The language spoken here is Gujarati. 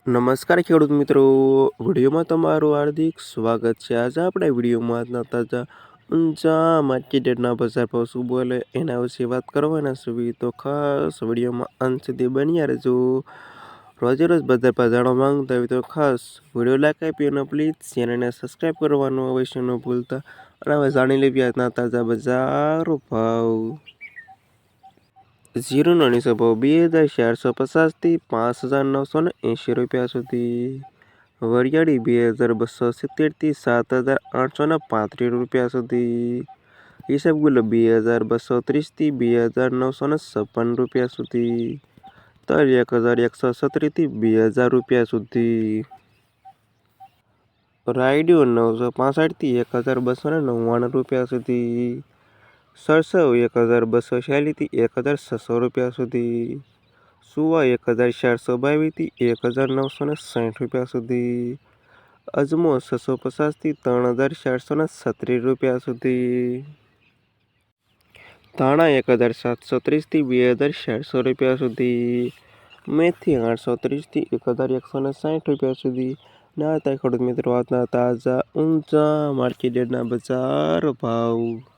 નમસ્કાર ખેડૂત મિત્રો, વિડીયોમાં તમારું હાર્દિક સ્વાગત છે। આજે આપણે વિડીયોમાં આજના તાજા ઊંચા માર્કેટ યાર્ડના બજાર ભાવ શું બોલે એના વિશે વાત કરવાના છીએ, તો ખાસ વિડીયોમાં અંત સુધી બન્યા રહેજો। રોજે રોજ બજાર ભાવ જાણવા માંગતા હોય તો ખાસ વિડીયો લાઈક આપી અને પ્લીઝ ચેનલને સબસ્ક્રાઈબ કરવાનું અવશ્ય ન ભૂલતા। અને હવે જાણી લેવી આજના તાજા બજાર ભાવ। જીરુનો નીચો ભાવ 2450 થી 5980 રૂપિયા સુધી। વરિયાળી 2270 થી 7835 રૂપિયા સુધી। ઈસબગુલ 2230 થી 2956 રૂપિયા સુધી। તલ 1117 થી 2000 રૂપિયા સુધી। રાયડો 965 થી 1299 રૂપિયા સુધી। સરસવ 1246 થી 1600 રૂપિયા સુધી। સુવા 1422 થી 1960 રૂપિયા સુધી। અજમો 650 થી 3436 રૂપિયા સુધી। ધાણા 1730 થી 2400 રૂપિયા સુધી। મેથી 830 થી 1160 રૂપિયા સુધી। ના ખેડૂત મિત્રો, આજના તાજા ઊંચા માર્કેટ યાર્ડના બજાર ભાવ।